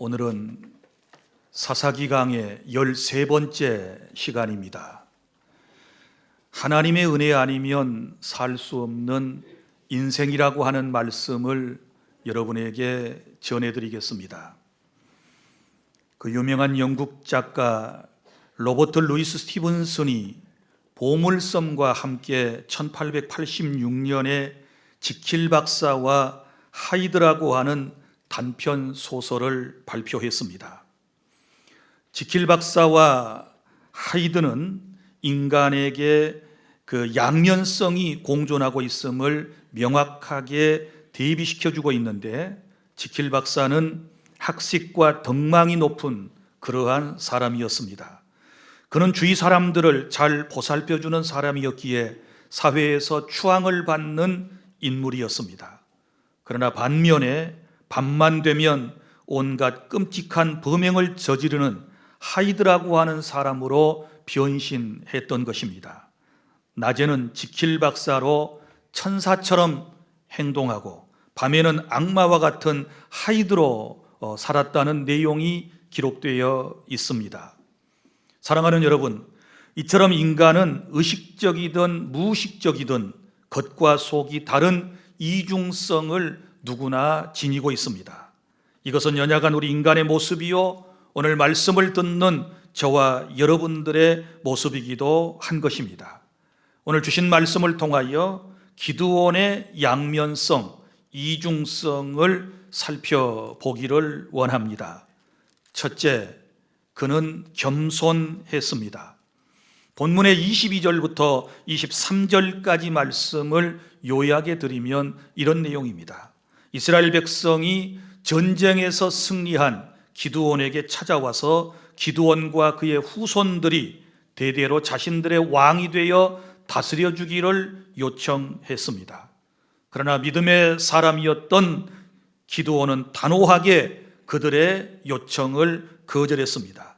오늘은 사사기강의 13번째 시간입니다. 하나님의 은혜 아니면 살 수 없는 인생이라고 하는 말씀을 여러분에게 전해드리겠습니다. 그 유명한 영국 작가 로버트 루이스 스티븐슨이 보물섬과 함께 1886년에 지킬 박사와 하이드라고 하는 단편 소설을 발표했습니다. 지킬 박사와 하이드는 인간에게 그 양면성이 공존하고 있음을 명확하게 대비시켜주고 있는데, 지킬 박사는 학식과 덕망이 높은 그러한 사람이었습니다. 그는 주위 사람들을 잘 보살펴주는 사람이었기에 사회에서 추앙을 받는 인물이었습니다. 그러나 반면에 밤만 되면 온갖 끔찍한 범행을 저지르는 하이드라고 하는 사람으로 변신했던 것입니다. 낮에는 지킬 박사로 천사처럼 행동하고 밤에는 악마와 같은 하이드로 살았다는 내용이 기록되어 있습니다. 사랑하는 여러분, 이처럼 인간은 의식적이든 무의식적이든 겉과 속이 다른 이중성을 누구나 지니고 있습니다. 이것은 연약한 우리 인간의 모습이요, 오늘 말씀을 듣는 저와 여러분들의 모습이기도 한 것입니다. 오늘 주신 말씀을 통하여 기드온의 양면성, 이중성을 살펴보기를 원합니다. 첫째, 그는 겸손했습니다. 본문의 22절부터 23절까지 말씀을 요약해 드리면 이런 내용입니다. 이스라엘 백성이 전쟁에서 승리한 기드온에게 찾아와서 기드온과 그의 후손들이 대대로 자신들의 왕이 되어 다스려 주기를 요청했습니다. 그러나 믿음의 사람이었던 기드온은 단호하게 그들의 요청을 거절했습니다.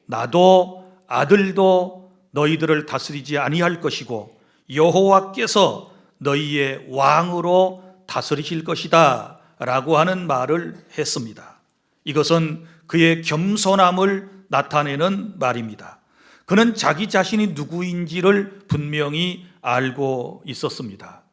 나도 아들도 너희들을 다스리지 아니할 것이고 여호와께서 너희의 왕으로 다스리실 것이다 라고 하는 말을 했습니다. 이것은 그의 겸손함을 나타내는 말입니다. 그는 자기 자신이 누구인지를 분명히 알고 있었습니다.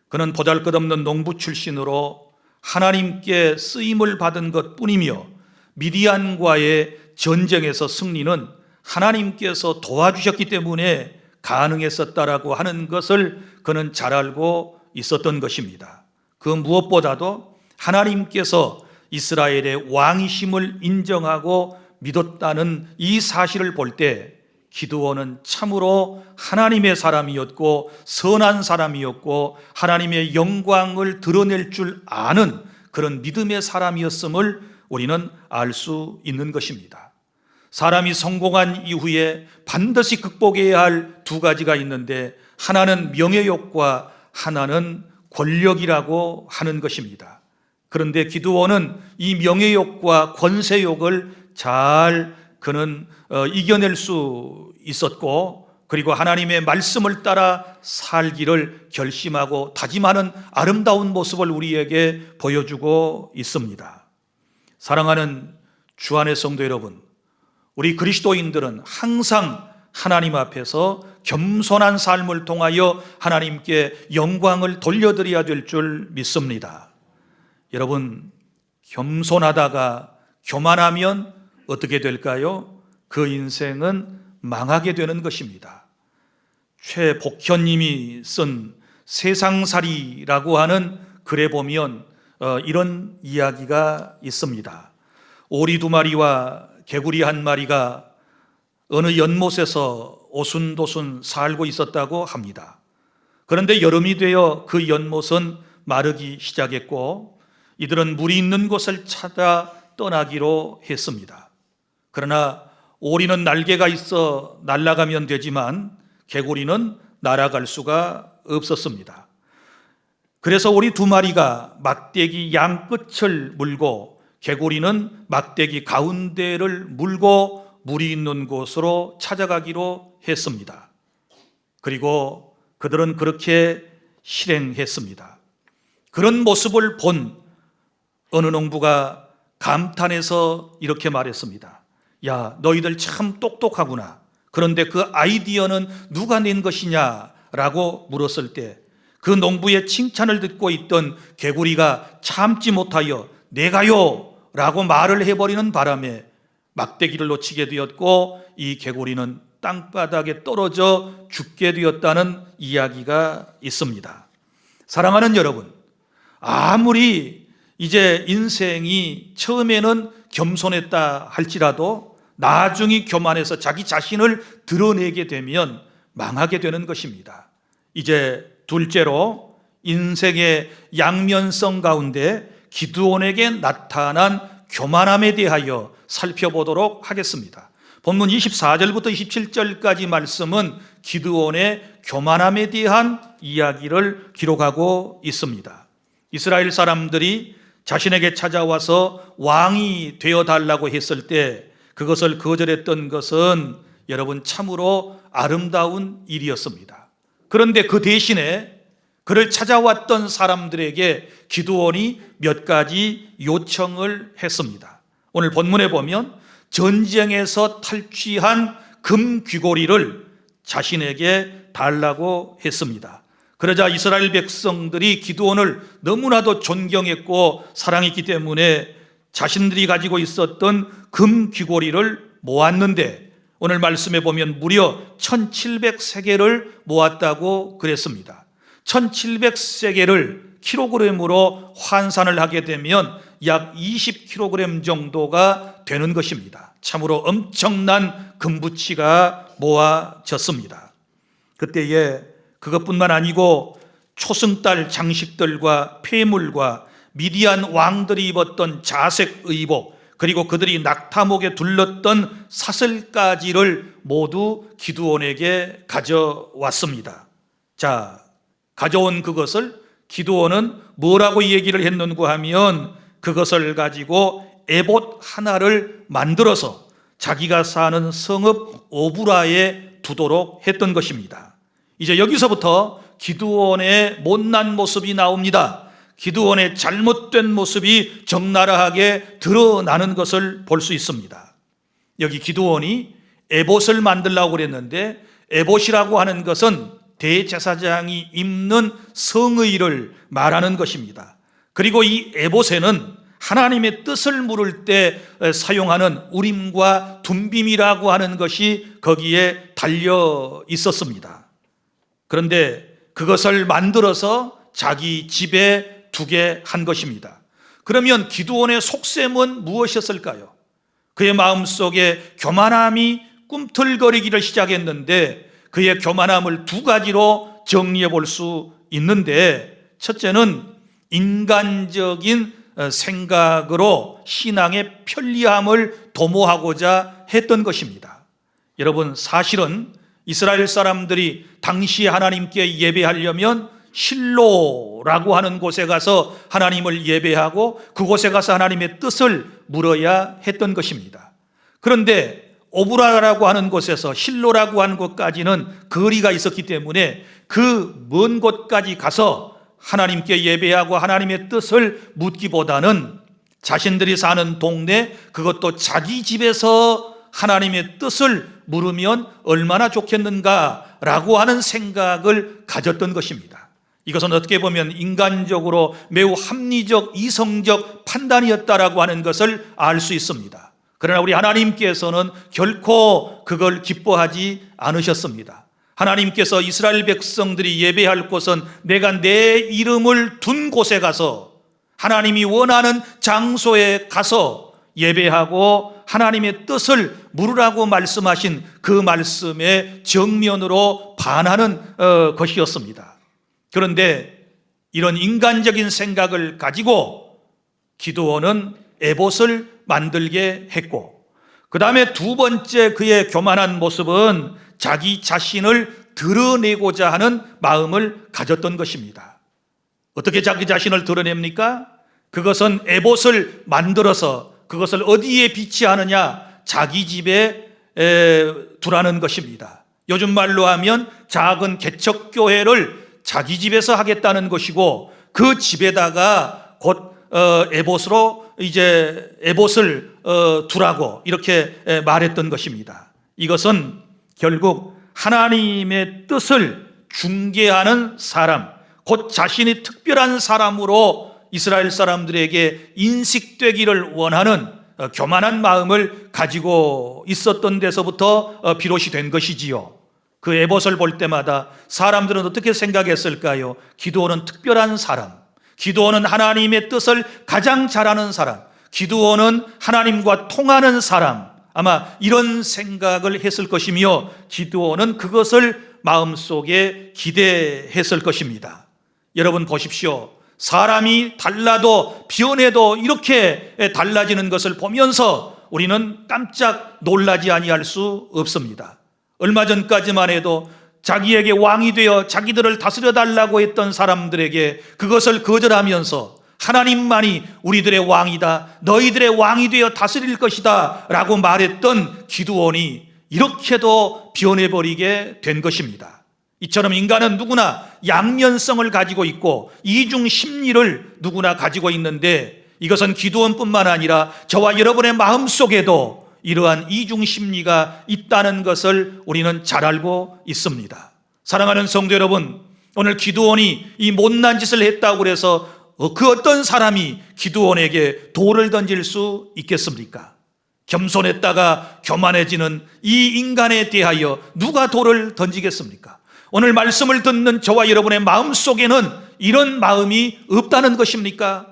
그는 보잘것없는 농부 출신으로 하나님께 쓰임을 받은 것뿐이며 미디안과의 전쟁에서 승리는 하나님께서 도와주셨기 때문에 가능했었다라고 하는 것을 그는 잘 알고 있었던 것입니다. 그 무엇보다도 하나님께서 이스라엘의 왕이심을 인정하고 믿었다는 이 사실을 볼 때 기드온은 참으로 하나님의 사람이었고 선한 사람이었고 하나님의 영광을 드러낼 줄 아는 그런 믿음의 사람이었음을 우리는 알 수 있는 것입니다. 사람이 성공한 이후에 반드시 극복해야 할 두 가지가 있는데, 하나는 명예욕과 하나는 권력이라고 하는 것입니다. 그런데 기드온은 이 명예욕과 권세욕을 잘 그는 이겨낼 수 있었고, 그리고 하나님의 말씀을 따라 살기를 결심하고 다짐하는 아름다운 모습을 우리에게 보여주고 있습니다. 사랑하는 주안의 성도 여러분, 우리 그리스도인들은 항상 하나님 앞에서 겸손한 삶을 통하여 하나님께 영광을 돌려드려야 될 줄 믿습니다. 여러분, 겸손하다가 교만하면 어떻게 될까요? 그 인생은 망하게 되는 것입니다. 최복현님이 쓴 세상살이라고 하는 글에 보면 이런 이야기가 있습니다. 오리 2마리와 개구리 1마리가 어느 연못에서 오순도순 살고 있었다고 합니다. 그런데 여름이 되어 그 연못은 마르기 시작했고 이들은 물이 있는 곳을 찾아 떠나기로 했습니다. 그러나 오리는 날개가 있어 날아가면 되지만 개구리는 날아갈 수가 없었습니다. 그래서 오리 2마리가 막대기 양끝을 물고 개구리는 막대기 가운데를 물고 물이 있는 곳으로 찾아가기로 했습니다. 그리고 그들은 그렇게 실행했습니다. 그런 모습을 본 어느 농부가 감탄해서 이렇게 말했습니다. 야, 너희들 참 똑똑하구나. 그런데 그 아이디어는 누가 낸 것이냐라고 물었을 때 그 농부의 칭찬을 듣고 있던 개구리가 참지 못하여 내가요 라고 말을 해버리는 바람에 막대기를 놓치게 되었고 이 개구리는 땅바닥에 떨어져 죽게 되었다는 이야기가 있습니다. 사랑하는 여러분, 아무리 이제 인생이 처음에는 겸손했다 할지라도 나중에 교만해서 자기 자신을 드러내게 되면 망하게 되는 것입니다. 이제 둘째로 인생의 양면성 가운데 기드온에게 나타난 교만함에 대하여 살펴보도록 하겠습니다. 본문 24절부터 27절까지 말씀은 기드온의 교만함에 대한 이야기를 기록하고 있습니다. 이스라엘 사람들이 자신에게 찾아와서 왕이 되어달라고 했을 때 그것을 거절했던 것은 여러분 참으로 아름다운 일이었습니다. 그런데 그 대신에 그를 찾아왔던 사람들에게 기드온이 몇 가지 요청을 했습니다. 오늘 본문에 보면 전쟁에서 탈취한 금 귀고리를 자신에게 달라고 했습니다. 그러자 이스라엘 백성들이 기드온을 너무나도 존경했고 사랑했기 때문에 자신들이 가지고 있었던 금 귀고리를 모았는데 오늘 말씀에 보면 무려 1700세겔을 모았다고 그랬습니다. 1700세겔을 킬로그램으로 환산을 하게 되면 약 20kg 정도가 되는 것입니다. 참으로 엄청난 금부치가 모아졌습니다. 그때에 그것뿐만 아니고 초승달 장식들과 폐물과 미디안 왕들이 입었던 자색 의복 그리고 그들이 낙타목에 둘렀던 사슬까지를 모두 기드온에게 가져왔습니다. 자, 가져온 그것을 기드온은 뭐라고 얘기를 했는고 하면 그것을 가지고 에봇 하나를 만들어서 자기가 사는 성읍 오브라에 두도록 했던 것입니다. 이제 여기서부터 기드온의 못난 모습이 나옵니다. 기드온의 잘못된 모습이 적나라하게 드러나는 것을 볼 수 있습니다. 여기 기드온이 에봇을 만들려고 그랬는데 에봇이라고 하는 것은 대제사장이 입는 성의를 말하는 것입니다. 그리고 이 에봇에는 하나님의 뜻을 물을 때 사용하는 우림과 둠빔이라고 하는 것이 거기에 달려 있었습니다. 그런데 그것을 만들어서 자기 집에 두게 한 것입니다. 그러면 기드온의 속셈은 무엇이었을까요? 그의 마음속에 교만함이 꿈틀거리기를 시작했는데 그의 교만함을 두 가지로 정리해 볼 수 있는데 첫째는 인간적인 생각으로 신앙의 편리함을 도모하고자 했던 것입니다. 여러분, 사실은 이스라엘 사람들이 당시 하나님께 예배하려면 실로라고 하는 곳에 가서 하나님을 예배하고 그곳에 가서 하나님의 뜻을 물어야 했던 것입니다. 그런데 오브라라고 하는 곳에서 실로라고 하는 곳까지는 거리가 있었기 때문에 그 먼 곳까지 가서 하나님께 예배하고 하나님의 뜻을 묻기보다는 자신들이 사는 동네, 그것도 자기 집에서 하나님의 뜻을 물으면 얼마나 좋겠는가라고 하는 생각을 가졌던 것입니다. 이것은 어떻게 보면 인간적으로 매우 합리적, 이성적 판단이었다라고 하는 것을 알 수 있습니다. 그러나 우리 하나님께서는 결코 그걸 기뻐하지 않으셨습니다. 하나님께서 이스라엘 백성들이 예배할 곳은 내가 내 이름을 둔 곳에 가서 하나님이 원하는 장소에 가서 예배하고 하나님의 뜻을 물으라고 말씀하신 그 말씀의 정면으로 반하는 것이었습니다. 그런데 이런 인간적인 생각을 가지고 기드온은 에봇을 만들게 했고 그 다음에 두 번째 그의 교만한 모습은 자기 자신을 드러내고자 하는 마음을 가졌던 것입니다. 어떻게 자기 자신을 드러냅니까? 그것은 에봇을 만들어서 그것을 어디에 비치하느냐? 자기 집에 두라는 것입니다. 요즘 말로 하면 작은 개척교회를 자기 집에서 하겠다는 것이고 그 집에다가 곧 에봇으로 이제 에봇을 두라고 이렇게 말했던 것입니다. 이것은 결국 하나님의 뜻을 중개하는 사람, 곧 자신이 특별한 사람으로 이스라엘 사람들에게 인식되기를 원하는 교만한 마음을 가지고 있었던 데서부터 비롯이 된 것이지요. 그 에봇을 볼 때마다 사람들은 어떻게 생각했을까요? 기드온은 특별한 사람, 기드온은 하나님의 뜻을 가장 잘 아는 사람, 기드온은 하나님과 통하는 사람, 아마 이런 생각을 했을 것이며 기드온은 그것을 마음속에 기대했을 것입니다. 여러분 보십시오. 사람이 달라도 변해도 이렇게 달라지는 것을 보면서 우리는 깜짝 놀라지 아니할 수 없습니다. 얼마 전까지만 해도 자기에게 왕이 되어 자기들을 다스려 달라고 했던 사람들에게 그것을 거절하면서 하나님만이 우리들의 왕이다, 너희들의 왕이 되어 다스릴 것이다 라고 말했던 기드온이 이렇게도 변해버리게 된 것입니다. 이처럼 인간은 누구나 양면성을 가지고 있고 이중 심리를 누구나 가지고 있는데 이것은 기드온뿐만 아니라 저와 여러분의 마음속에도 이러한 이중 심리가 있다는 것을 우리는 잘 알고 있습니다. 사랑하는 성도 여러분, 오늘 기드온이 이 못난 짓을 했다고 해서 그 어떤 사람이 기드온에게 돌을 던질 수 있겠습니까? 겸손했다가 교만해지는 이 인간에 대하여 누가 돌을 던지겠습니까? 오늘 말씀을 듣는 저와 여러분의 마음속에는 이런 마음이 없다는 것입니까?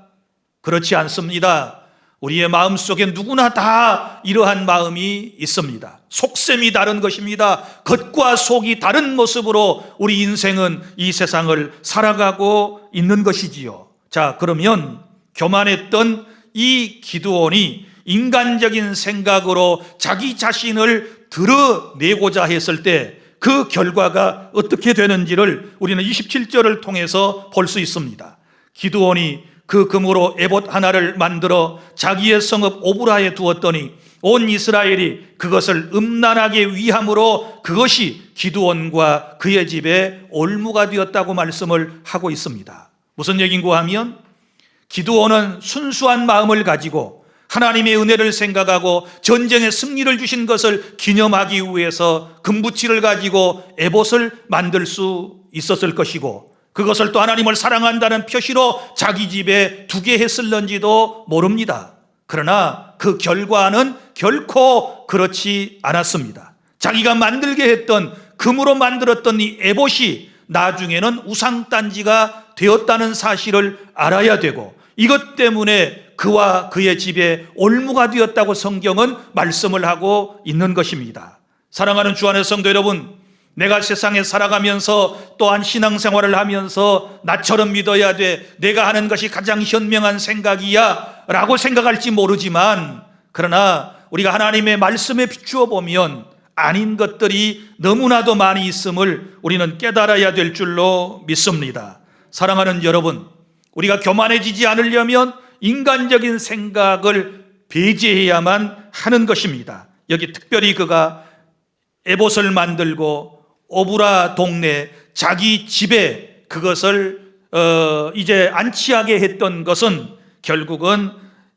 그렇지 않습니다. 우리의 마음속에 누구나 다 이러한 마음이 있습니다. 속셈이 다른 것입니다. 겉과 속이 다른 모습으로 우리 인생은 이 세상을 살아가고 있는 것이지요. 자, 그러면 교만했던 이 기드온이 인간적인 생각으로 자기 자신을 드러내고자 했을 때 그 결과가 어떻게 되는지를 우리는 27절을 통해서 볼 수 있습니다. 기드온이 그 금으로 에봇 하나를 만들어 자기의 성읍 오브라에 두었더니 온 이스라엘이 그것을 음란하게 위함으로 그것이 기드온과 그의 집에 올무가 되었다고 말씀을 하고 있습니다. 무슨 얘기인가 하면 기드온은 순수한 마음을 가지고 하나님의 은혜를 생각하고 전쟁의 승리를 주신 것을 기념하기 위해서 금붙이를 가지고 에봇을 만들 수 있었을 것이고 그것을 또 하나님을 사랑한다는 표시로 자기 집에 두게 했을런지도 모릅니다. 그러나 그 결과는 결코 그렇지 않았습니다. 자기가 만들게 했던 금으로 만들었던 이 에봇이 나중에는 우상단지가 되었다는 사실을 알아야 되고 이것 때문에 그와 그의 집에 올무가 되었다고 성경은 말씀을 하고 있는 것입니다. 사랑하는 주 안의 성도 여러분, 내가 세상에 살아가면서 또한 신앙생활을 하면서 나처럼 믿어야 돼, 내가 하는 것이 가장 현명한 생각이야 라고 생각할지 모르지만 그러나 우리가 하나님의 말씀에 비추어 보면 아닌 것들이 너무나도 많이 있음을 우리는 깨달아야 될 줄로 믿습니다. 사랑하는 여러분, 우리가 교만해지지 않으려면 인간적인 생각을 배제해야만 하는 것입니다. 여기 특별히 그가 에봇을 만들고 오브라 동네 자기 집에 그것을 이제 안치하게 했던 것은 결국은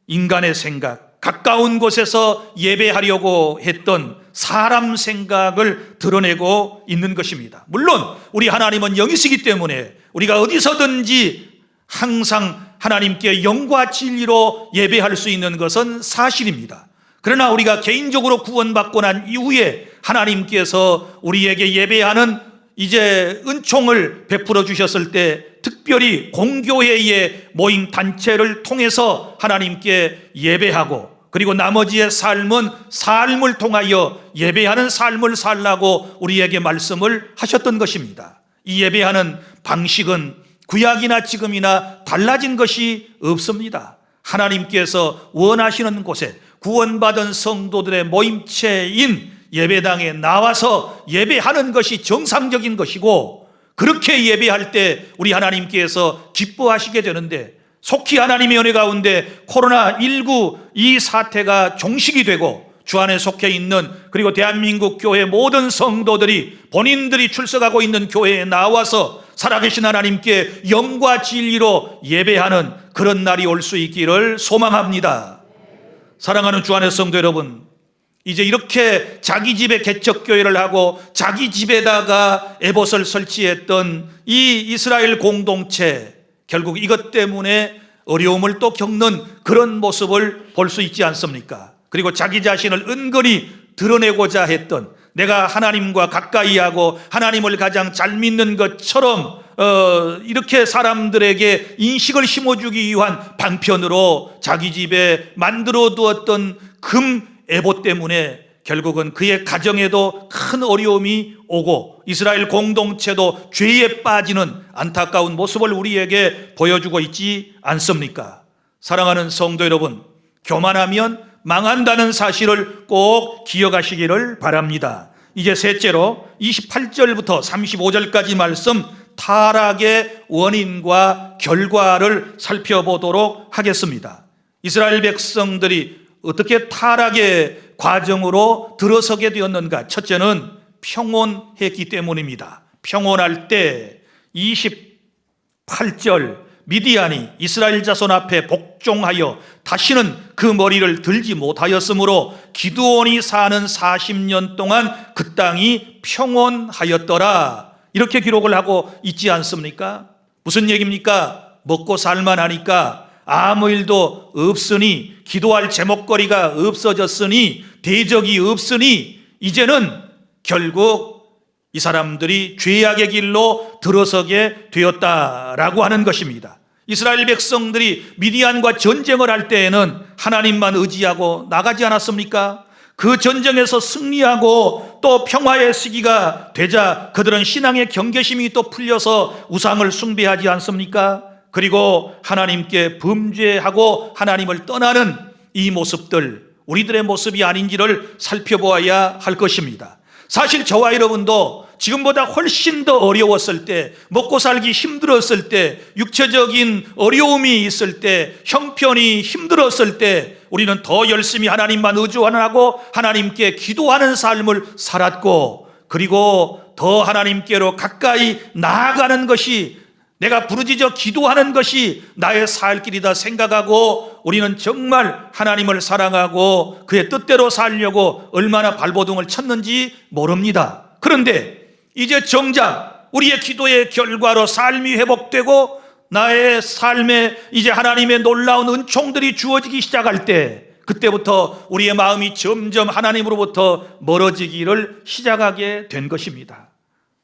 인간의 생각, 가까운 곳에서 예배하려고 했던 사람 생각을 드러내고 있는 것입니다. 물론 우리 하나님은 영이시기 때문에 우리가 어디서든지 항상 하나님께 영과 진리로 예배할 수 있는 것은 사실입니다. 그러나 우리가 개인적으로 구원받고 난 이후에 하나님께서 우리에게 예배하는 이제 은총을 베풀어 주셨을 때 특별히 공교회의 모임 단체를 통해서 하나님께 예배하고 그리고 나머지의 삶을 통하여 예배하는 삶을 살라고 우리에게 말씀을 하셨던 것입니다. 이 예배하는 방식은 구약이나 지금이나 달라진 것이 없습니다. 하나님께서 원하시는 곳에 구원받은 성도들의 모임체인 예배당에 나와서 예배하는 것이 정상적인 것이고 그렇게 예배할 때 우리 하나님께서 기뻐하시게 되는데 속히 하나님의 은혜 가운데 코로나19 이 사태가 종식이 되고 주 안에 속해 있는 그리고 대한민국 교회 모든 성도들이 본인들이 출석하고 있는 교회에 나와서 살아계신 하나님께 영과 진리로 예배하는 그런 날이 올 수 있기를 소망합니다. 사랑하는 주 안의 성도 여러분, 이제 이렇게 자기 집에 개척교회를 하고 자기 집에다가 에봇을 설치했던 이 이스라엘 공동체, 결국 이것 때문에 어려움을 또 겪는 그런 모습을 볼 수 있지 않습니까? 그리고 자기 자신을 은근히 드러내고자 했던, 내가 하나님과 가까이 하고 하나님을 가장 잘 믿는 것처럼 이렇게 사람들에게 인식을 심어주기 위한 방편으로 자기 집에 만들어 두었던 금 에봇 때문에 결국은 그의 가정에도 큰 어려움이 오고 이스라엘 공동체도 죄에 빠지는 안타까운 모습을 우리에게 보여주고 있지 않습니까? 사랑하는 성도 여러분, 교만하면 망한다는 사실을 꼭 기억하시기를 바랍니다. 이제 셋째로 28절부터 35절까지 말씀, 타락의 원인과 결과를 살펴보도록 하겠습니다. 이스라엘 백성들이 어떻게 타락의 과정으로 들어서게 되었는가? 첫째는 평온했기 때문입니다. 평온할 때 28절, 미디안이 이스라엘 자손 앞에 복종하여 다시는 그 머리를 들지 못하였으므로 기드온이 사는 40년 동안 그 땅이 평온하였더라, 이렇게 기록을 하고 있지 않습니까? 무슨 얘기입니까? 먹고 살만하니까, 아무 일도 없으니, 기도할 제목거리가 없어졌으니, 대적이 없으니 이제는 결국 이 사람들이 죄악의 길로 들어서게 되었다라고 하는 것입니다. 이스라엘 백성들이 미디안과 전쟁을 할 때에는 하나님만 의지하고 나가지 않았습니까? 그 전쟁에서 승리하고 또 평화의 시기가 되자 그들은 신앙의 경계심이 또 풀려서 우상을 숭배하지 않습니까? 그리고 하나님께 범죄하고 하나님을 떠나는 이 모습들, 우리들의 모습이 아닌지를 살펴보아야 할 것입니다. 사실 저와 여러분도 지금보다 훨씬 더 어려웠을 때, 먹고 살기 힘들었을 때, 육체적인 어려움이 있을 때, 형편이 힘들었을 때 우리는 더 열심히 하나님만 의존하고 하나님께 기도하는 삶을 살았고, 그리고 더 하나님께로 가까이 나아가는 것이, 내가 부르짖어 기도하는 것이 나의 살 길이다 생각하고 우리는 정말 하나님을 사랑하고 그의 뜻대로 살려고 얼마나 발버둥을 쳤는지 모릅니다. 그런데 이제 정작 우리의 기도의 결과로 삶이 회복되고 나의 삶에 이제 하나님의 놀라운 은총들이 주어지기 시작할 때, 그때부터 우리의 마음이 점점 하나님으로부터 멀어지기를 시작하게 된 것입니다.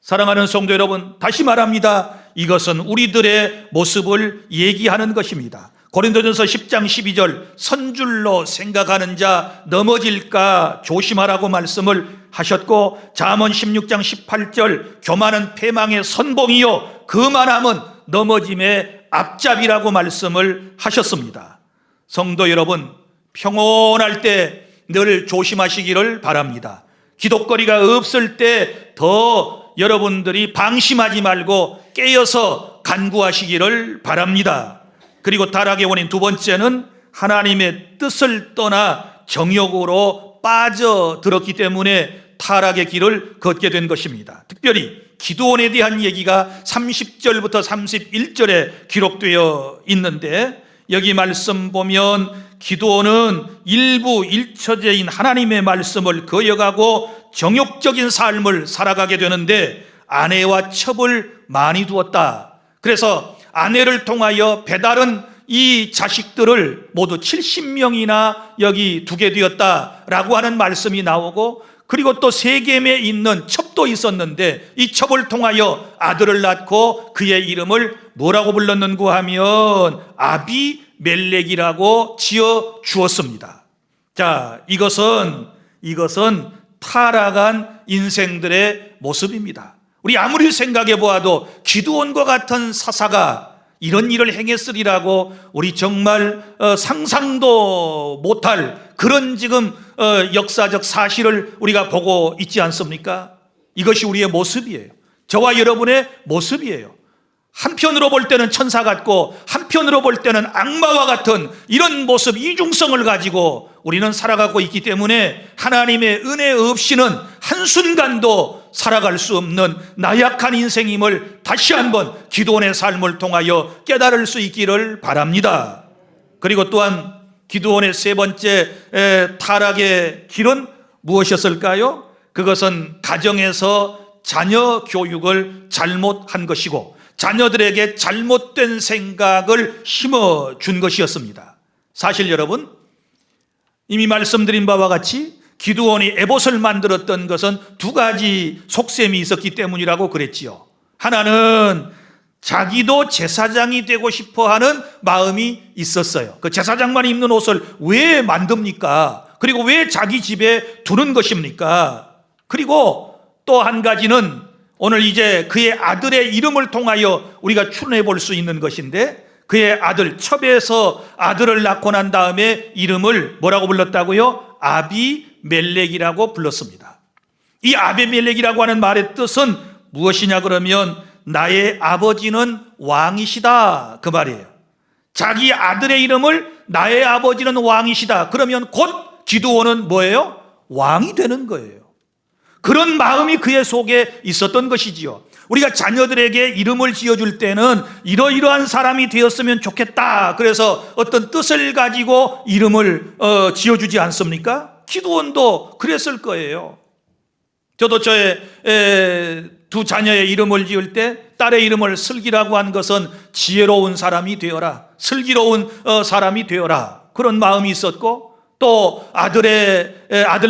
사랑하는 성도 여러분, 다시 말합니다. 이것은 우리들의 모습을 얘기하는 것입니다. 고린도전서 10장 12절, 선줄로 생각하는 자 넘어질까 조심하라고 말씀을 하셨고, 잠언 16장 18절, 교만은 패망의 선봉이요 그만함은 넘어짐의 앞잡이라고 말씀을 하셨습니다. 성도 여러분, 평온할 때 늘 조심하시기를 바랍니다. 기독거리가 없을 때 더 여러분들이 방심하지 말고 깨어서 간구하시기를 바랍니다. 그리고 타락의 원인 두 번째는 하나님의 뜻을 떠나 정욕으로 빠져들었기 때문에 타락의 길을 걷게 된 것입니다. 특별히 기드온에 대한 얘기가 30절부터 31절에 기록되어 있는데, 여기 말씀 보면 기드온은 일부 일처제인 하나님의 말씀을 거역하고 정욕적인 삶을 살아가게 되는데 아내와 첩을 많이 두었다. 그래서 아내를 통하여 배다른 이 자식들을 모두 70명이나 여기 두게 되었다라고 하는 말씀이 나오고, 그리고 또 세겜에 있는 첩도 있었는데 이 첩을 통하여 아들을 낳고 그의 이름을 뭐라고 불렀는고 하면 아비멜렉이라고 지어 주었습니다. 자, 이것은 타락한 인생들의 모습입니다. 우리 아무리 생각해 보아도 기드온과 같은 사사가 이런 일을 행했으리라고 우리 정말 상상도 못할 그런 지금 역사적 사실을 우리가 보고 있지 않습니까? 이것이 우리의 모습이에요. 저와 여러분의 모습이에요. 한편으로 볼 때는 천사 같고 한편으로 볼 때는 악마와 같은 이런 모습, 이중성을 가지고 우리는 살아가고 있기 때문에 하나님의 은혜 없이는 한순간도 살아갈 수 없는 나약한 인생임을 다시 한번 기드온의 삶을 통하여 깨달을 수 있기를 바랍니다. 그리고 또한 기드온의 세 번째 타락의 길은 무엇이었을까요? 그것은 가정에서 자녀 교육을 잘못한 것이고 자녀들에게 잘못된 생각을 심어준 것이었습니다. 사실 여러분, 이미 말씀드린 바와 같이 기드온이 에봇을 만들었던 것은 두 가지 속셈이 있었기 때문이라고 그랬지요. 하나는 자기도 제사장이 되고 싶어하는 마음이 있었어요. 그 제사장만 입는 옷을 왜 만듭니까? 그리고 왜 자기 집에 두는 것입니까? 그리고 또 한 가지는 오늘 이제 그의 아들의 이름을 통하여 우리가 추론해 볼 수 있는 것인데, 그의 아들 첩에서 아들을 낳고 난 다음에 이름을 뭐라고 불렀다고요? 아비멜렉이라고 불렀습니다. 이 아비멜렉이라고 하는 말의 뜻은 무엇이냐 그러면 나의 아버지는 왕이시다, 그 말이에요. 자기 아들의 이름을 나의 아버지는 왕이시다 그러면 곧 기드온은 뭐예요? 왕이 되는 거예요. 그런 마음이 그의 속에 있었던 것이지요. 우리가 자녀들에게 이름을 지어줄 때는 이러이러한 사람이 되었으면 좋겠다, 그래서 어떤 뜻을 가지고 이름을 지어주지 않습니까? 기드온도 그랬을 거예요. 저도 저의 두 자녀의 이름을 지을 때 딸의 이름을 슬기라고 한 것은 지혜로운 사람이 되어라, 슬기로운 사람이 되어라, 그런 마음이 있었고, 또 아들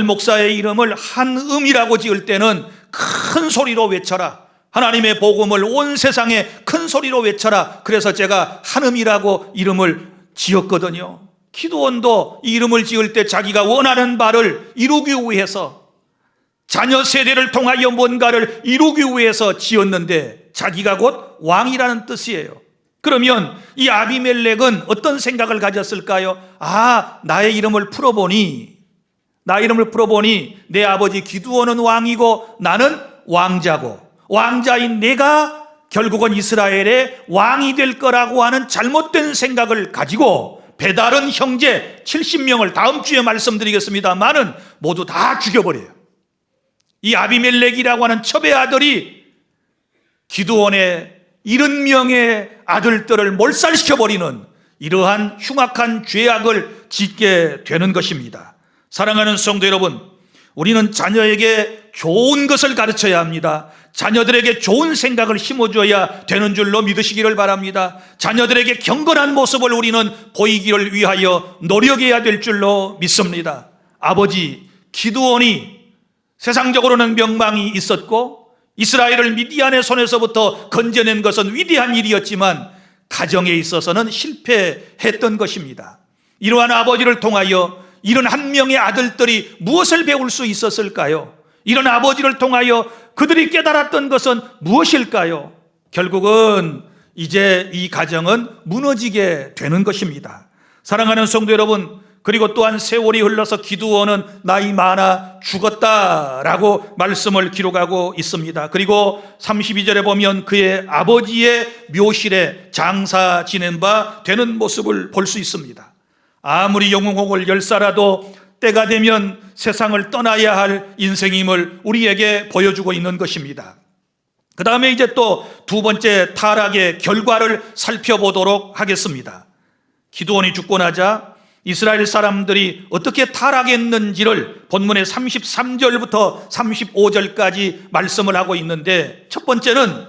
목사의 이름을 한음이라고 지을 때는 큰 소리로 외쳐라, 하나님의 복음을 온 세상에 큰 소리로 외쳐라, 그래서 제가 한음이라고 이름을 지었거든요. 기드온도 이 이름을 지을 때 자기가 원하는 바를 이루기 위해서, 자녀 세대를 통하여 뭔가를 이루기 위해서 지었는데 자기가 곧 왕이라는 뜻이에요. 그러면 이 아비멜렉은 어떤 생각을 가졌을까요? 나의 이름을 풀어보니 내 아버지 기드온은 왕이고 나는 왕자고, 왕자인 내가 결국은 이스라엘의 왕이 될 거라고 하는 잘못된 생각을 가지고 배다른 형제 70명을 다음 주에 말씀드리겠습니다만은 모두 다 죽여버려요. 이 아비멜렉이라고 하는 첩의 아들이 기드온의 70명의 아들들을 몰살시켜버리는 이러한 흉악한 죄악을 짓게 되는 것입니다. 사랑하는 성도 여러분, 우리는 자녀에게 좋은 것을 가르쳐야 합니다. 자녀들에게 좋은 생각을 심어줘야 되는 줄로 믿으시기를 바랍니다. 자녀들에게 경건한 모습을 우리는 보이기를 위하여 노력해야 될 줄로 믿습니다. 아버지 기드온이 세상적으로는 명망이 있었고 이스라엘을 미디안의 손에서부터 건져낸 것은 위대한 일이었지만 가정에 있어서는 실패했던 것입니다. 이러한 아버지를 통하여 이런 한 명의 아들들이 무엇을 배울 수 있었을까요? 이런 아버지를 통하여 그들이 깨달았던 것은 무엇일까요? 결국은 이제 이 가정은 무너지게 되는 것입니다. 사랑하는 성도 여러분, 그리고 또한 세월이 흘러서 기드온은 나이 많아 죽었다라고 말씀을 기록하고 있습니다. 그리고 32절에 보면 그의 아버지의 묘실에 장사 지낸 바 되는 모습을 볼 수 있습니다. 아무리 영웅홍을 열사라도 때가 되면 세상을 떠나야 할 인생임을 우리에게 보여주고 있는 것입니다. 그 다음에 이제 또 두 번째 타락의 결과를 살펴보도록 하겠습니다. 기드온이 죽고 나자 이스라엘 사람들이 어떻게 타락했는지를 본문의 33절부터 35절까지 말씀을 하고 있는데, 첫 번째는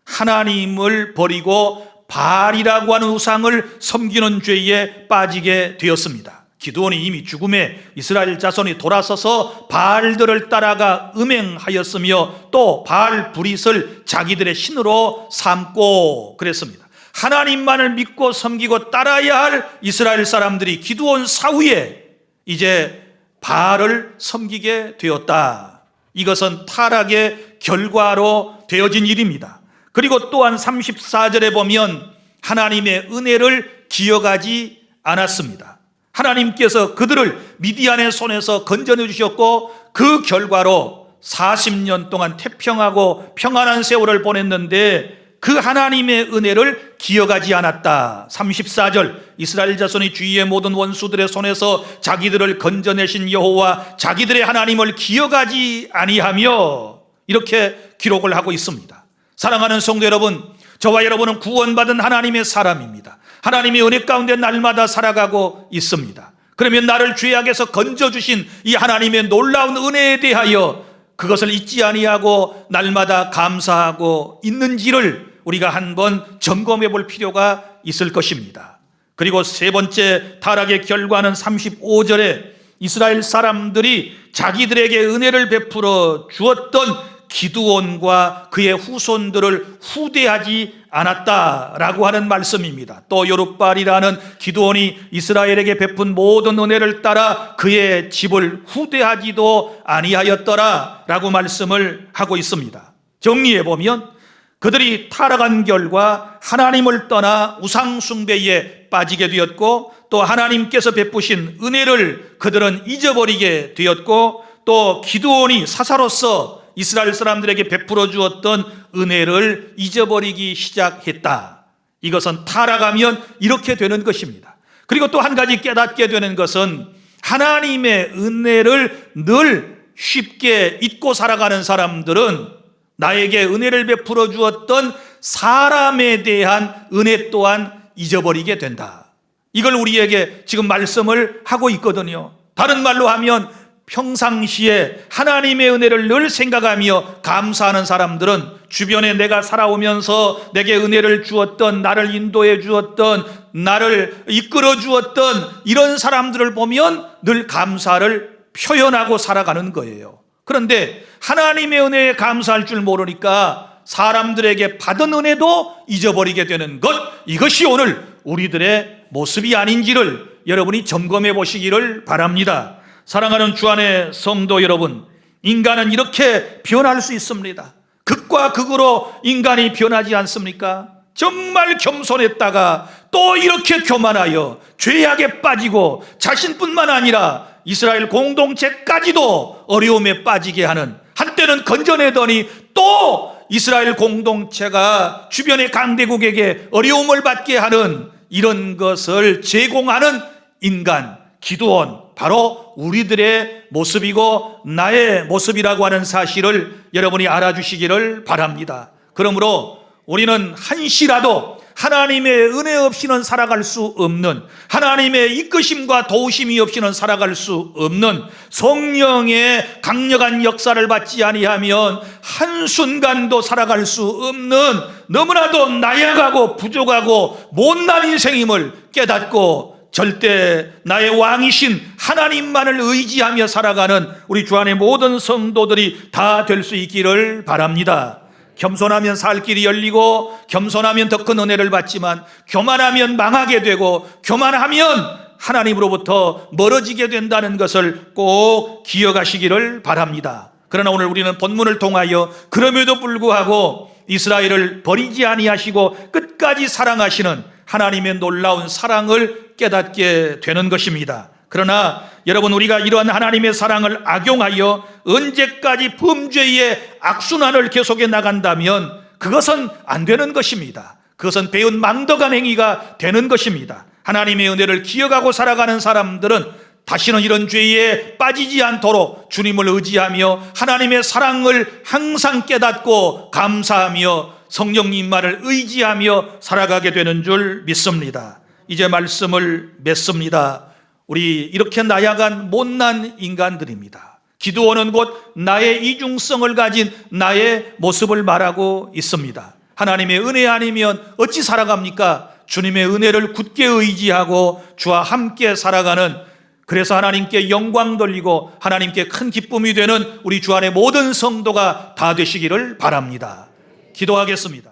하나님을 버리고 바알이라고 하는 우상을 섬기는 죄에 빠지게 되었습니다. 기드온이 이미 죽음에 이스라엘 자손이 돌아서서 바알들을 따라가 음행하였으며 또 바알 브릿을 자기들의 신으로 삼고 그랬습니다. 하나님만을 믿고 섬기고 따라야 할 이스라엘 사람들이 기드온 사후에 이제 바알을 섬기게 되었다. 이것은 타락의 결과로 되어진 일입니다. 그리고 또한 34절에 보면 하나님의 은혜를 기억하지 않았습니다. 하나님께서 그들을 미디안의 손에서 건져내 주셨고 그 결과로 40년 동안 태평하고 평안한 세월을 보냈는데 그 하나님의 은혜를 기억하지 않았다. 34절, 이스라엘 자손이 주위의 모든 원수들의 손에서 자기들을 건져내신 여호와 자기들의 하나님을 기억하지 아니하며, 이렇게 기록을 하고 있습니다. 사랑하는 성도 여러분, 저와 여러분은 구원받은 하나님의 사람입니다. 하나님의 은혜 가운데 날마다 살아가고 있습니다. 그러면 나를 죄악에서 건져주신 이 하나님의 놀라운 은혜에 대하여 그것을 잊지 아니하고 날마다 감사하고 있는지를 우리가 한번 점검해 볼 필요가 있을 것입니다. 그리고 세 번째 타락의 결과는 35절에 이스라엘 사람들이 자기들에게 은혜를 베풀어 주었던 기드온과 그의 후손들을 후대하지 않았다라고 하는 말씀입니다. 또 요룹발이라는 기드온이 이스라엘에게 베푼 모든 은혜를 따라 그의 집을 후대하지도 아니하였더라라고 말씀을 하고 있습니다. 정리해 보면 그들이 타락한 결과 하나님을 떠나 우상 숭배에 빠지게 되었고, 또 하나님께서 베푸신 은혜를 그들은 잊어버리게 되었고, 또 기드온이 사사로서 이스라엘 사람들에게 베풀어 주었던 은혜를 잊어버리기 시작했다. 이것은 타락하면 이렇게 되는 것입니다. 그리고 또 한 가지 깨닫게 되는 것은 하나님의 은혜를 늘 쉽게 잊고 살아가는 사람들은 나에게 은혜를 베풀어 주었던 사람에 대한 은혜 또한 잊어버리게 된다. 이걸 우리에게 지금 말씀을 하고 있거든요. 다른 말로 하면 평상시에 하나님의 은혜를 늘 생각하며 감사하는 사람들은 주변에 내가 살아오면서 내게 은혜를 주었던, 나를 인도해 주었던, 나를 이끌어 주었던 이런 사람들을 보면 늘 감사를 표현하고 살아가는 거예요. 그런데 하나님의 은혜에 감사할 줄 모르니까 사람들에게 받은 은혜도 잊어버리게 되는 것, 이것이 오늘 우리들의 모습이 아닌지를 여러분이 점검해 보시기를 바랍니다. 사랑하는 주 안의 성도 여러분, 인간은 이렇게 변할 수 있습니다. 극과 극으로 인간이 변하지 않습니까? 정말 겸손했다가 또 이렇게 교만하여 죄악에 빠지고 자신뿐만 아니라 이스라엘 공동체까지도 어려움에 빠지게 하는, 한때는 건져내더니 또 이스라엘 공동체가 주변의 강대국에게 어려움을 받게 하는 이런 것을 제공하는 인간 기드온, 바로 우리들의 모습이고 나의 모습이라고 하는 사실을 여러분이 알아주시기를 바랍니다. 그러므로 우리는 한시라도 하나님의 은혜 없이는 살아갈 수 없는, 하나님의 이끄심과 도우심이 없이는 살아갈 수 없는, 성령의 강력한 역사를 받지 아니하면 한순간도 살아갈 수 없는 너무나도 나약하고 부족하고 못난 인생임을 깨닫고 절대 나의 왕이신 하나님만을 의지하며 살아가는 우리 주 안의 모든 성도들이 다 될 수 있기를 바랍니다. 겸손하면 살 길이 열리고, 겸손하면 더 큰 은혜를 받지만, 교만하면 망하게 되고, 교만하면 하나님으로부터 멀어지게 된다는 것을 꼭 기억하시기를 바랍니다. 그러나 오늘 우리는 본문을 통하여 그럼에도 불구하고 이스라엘을 버리지 아니하시고 끝까지 사랑하시는 하나님의 놀라운 사랑을 깨닫게 되는 것입니다. 그러나 여러분, 우리가 이러한 하나님의 사랑을 악용하여 언제까지 범죄의 악순환을 계속해 나간다면 그것은 안 되는 것입니다. 그것은 배은 망덕한 행위가 되는 것입니다. 하나님의 은혜를 기억하고 살아가는 사람들은 다시는 이런 죄에 빠지지 않도록 주님을 의지하며 하나님의 사랑을 항상 깨닫고 감사하며 성령님만을 의지하며 살아가게 되는 줄 믿습니다. 이제 말씀을 맺습니다. 우리 이렇게 나약한 못난 인간들입니다. 기드온은 곧 나의 이중성을 가진 나의 모습을 말하고 있습니다. 하나님의 은혜 아니면 어찌 살아갑니까? 주님의 은혜를 굳게 의지하고 주와 함께 살아가는, 그래서 하나님께 영광 돌리고 하나님께 큰 기쁨이 되는 우리 주 안의 모든 성도가 다 되시기를 바랍니다. 기도하겠습니다.